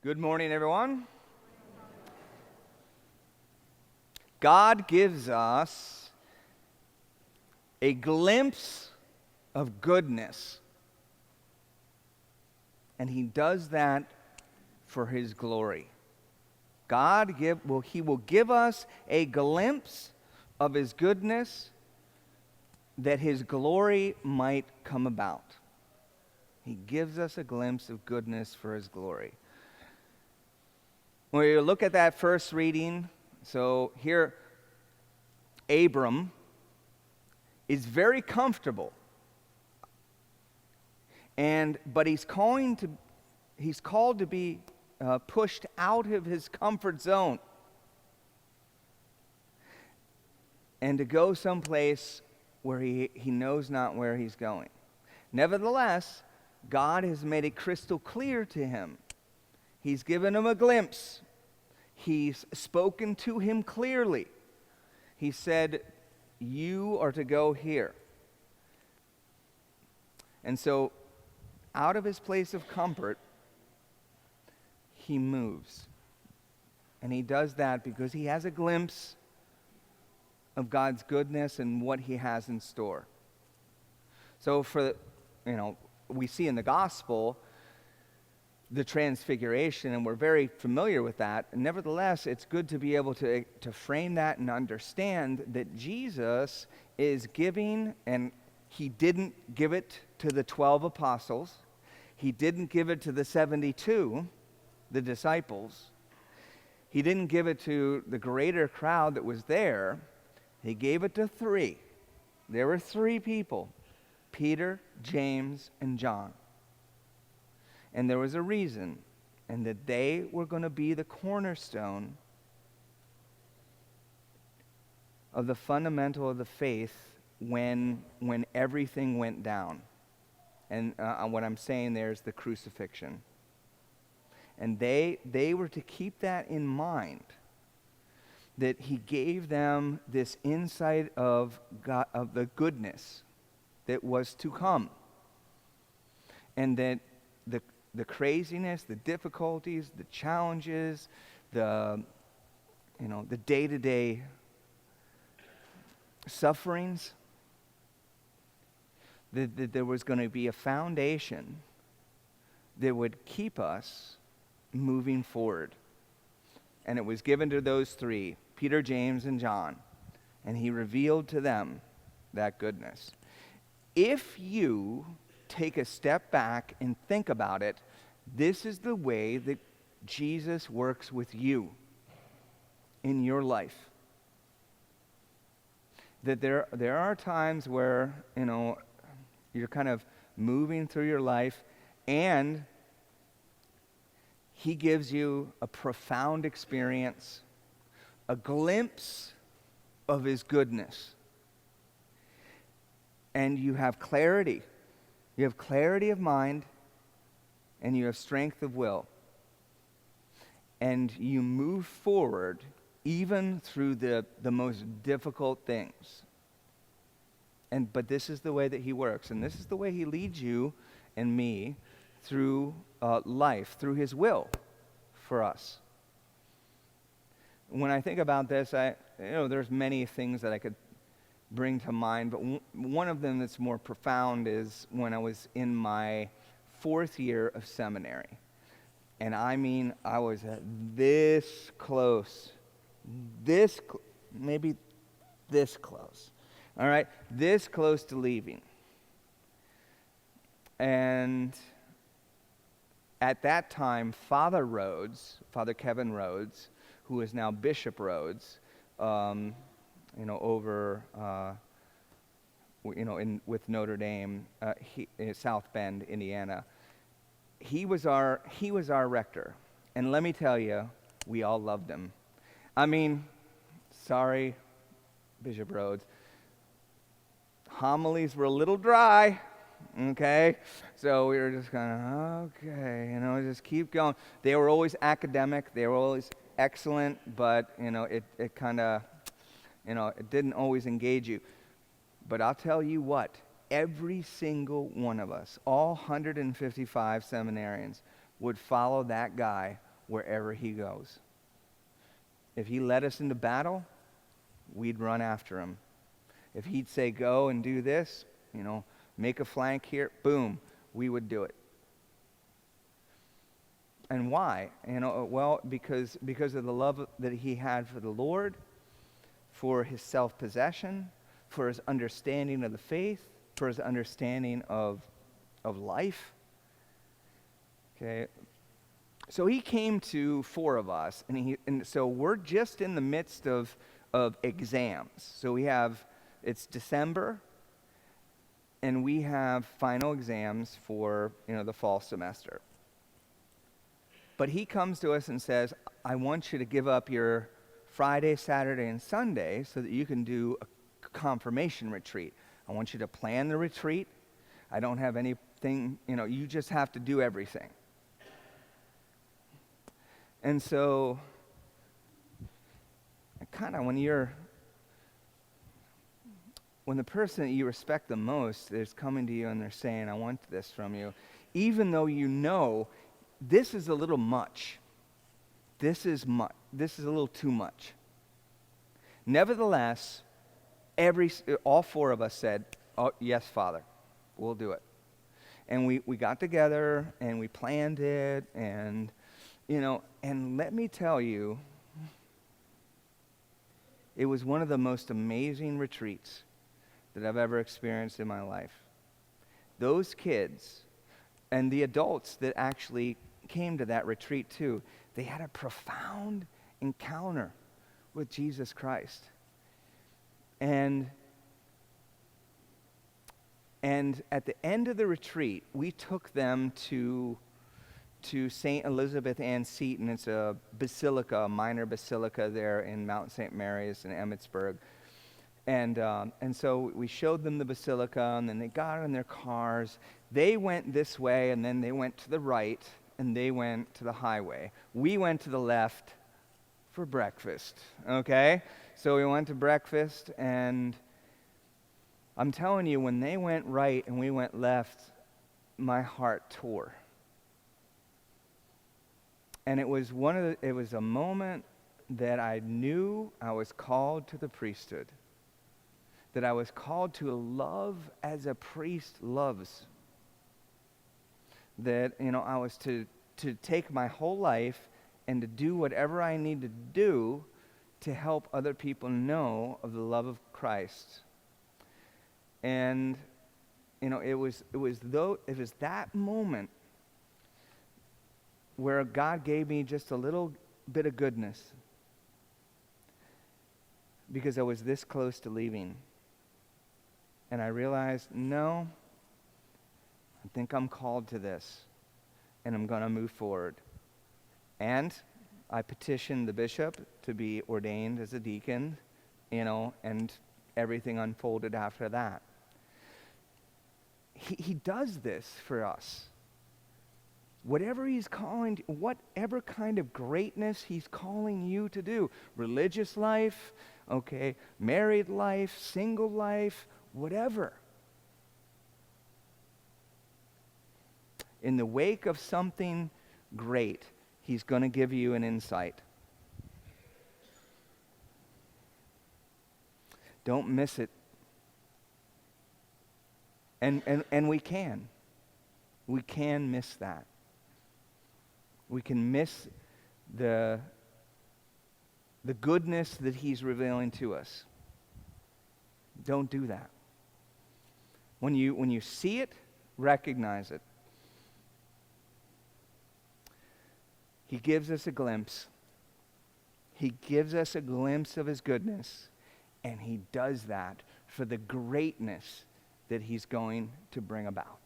Good morning, everyone. God gives us a glimpse of goodness, and He does that for His glory. He will give us a glimpse of His goodness that His glory might come about. He gives us a glimpse of goodness for His glory. When you look at that first reading, so here Abram is very comfortable, but he's called to be pushed out of his comfort zone and to go someplace where he knows not where he's going. Nevertheless, God has made it crystal clear to him. He's given him a glimpse. He's spoken to him clearly. He said, you are to go here. And so, out of his place of comfort, he moves. And he does that because he has a glimpse of God's goodness and what He has in store. So we see in the gospel the transfiguration, and we're very familiar with that. And nevertheless, it's good to be able to frame that and understand that Jesus is giving, and He didn't give it to the 12 apostles. He didn't give it to the 72, the disciples. He didn't give it to the greater crowd that was there. He gave it to 3. There were 3 people, Peter, James, and John. And there was a reason, and that they were going to be the cornerstone of the fundamental of the faith when everything went down. And what I'm saying there is the crucifixion. And they were to keep that in mind, that He gave them this insight of God, of the goodness that was to come, and that the craziness, the difficulties, the challenges, the day-to-day sufferings, that there was going to be a foundation that would keep us moving forward. And it was given to those 3, Peter, James, and John, and He revealed to them that goodness. If you take a step back and think about it, this is the way that Jesus works with you in your life. That there are times where, you're kind of moving through your life, and He gives you a profound experience, a glimpse of His goodness. And you have clarity. You have clarity of mind, and you have strength of will. And you move forward even through the most difficult things. But this is the way that He works, and this is the way He leads you and me through life, through His will for us. When I think about this, there's many things that I could bring to mind, but one of them that's more profound is when I was in my 4th year of seminary. And I was this close, maybe this close, all right, this close to leaving. And at that time, Father Kevin Rhodes, who is now Bishop Rhodes, over, with Notre Dame, in South Bend, Indiana. He was our rector, and let me tell you, we all loved him. Sorry, Bishop Rhodes. Homilies were a little dry, okay? So we were just kind of, okay, just keep going. They were always academic. They were always excellent, but, it kind of, it didn't always engage you. But I'll tell you what, every single one of us, all 155 seminarians, would follow that guy wherever he goes. If he led us into battle, we'd run after him. If he'd say, go and do this, make a flank here, boom, we would do it. And why? Well, because of the love that he had for the Lord, for his self-possession, for his understanding of the faith, for his understanding of life. Okay. So he came to 4 of us, and so we're just in the midst of exams. So it's December, and we have final exams for, the fall semester. But he comes to us and says, I want you to give up your Friday, Saturday, and Sunday so that you can do a confirmation retreat. I want you to plan the retreat. I don't have anything, you just have to do everything. And so, kind of when the person that you respect the most is coming to you and they're saying, I want this from you, even though this is a little much. This is a little too much. Nevertheless, all 4 of us said, oh, yes, Father, we'll do it. And we got together and we planned it, and let me tell you, it was one of the most amazing retreats that I've ever experienced in my life. Those kids and the adults that actually came to that retreat too, they had a profound encounter with Jesus Christ. And at the end of the retreat, we took them to St. Elizabeth Ann Seton. It's a basilica, a minor basilica there in Mount St. Mary's in Emmitsburg. And so we showed them the basilica, and then they got in their cars. They went this way, and then they went to the right, and they went to the highway. We went to the left for breakfast, okay? So we went to breakfast, and I'm telling you, when they went right and we went left, my heart tore. And it was a moment that I knew I was called to the priesthood, that I was called to love as a priest loves, that I was to take my whole life and to do whatever I need to do to help other people know of the love of Christ. And it was that moment where God gave me just a little bit of goodness, because I was this close to leaving. And I realized, no, I think I'm called to this, and I'm going to move forward. And I petitioned the bishop to be ordained as a deacon, and everything unfolded after that. He does this for us. Whatever he's calling, whatever kind of greatness he's calling you to do, religious life, okay, married life, single life, whatever. In the wake of something great, he's going to give you an insight. Don't miss it. And we can. We can miss that. We can miss the goodness that he's revealing to us. Don't do that. When you see it, recognize it. He gives us a glimpse. He gives us a glimpse of his goodness, and he does that for the greatness that he's going to bring about.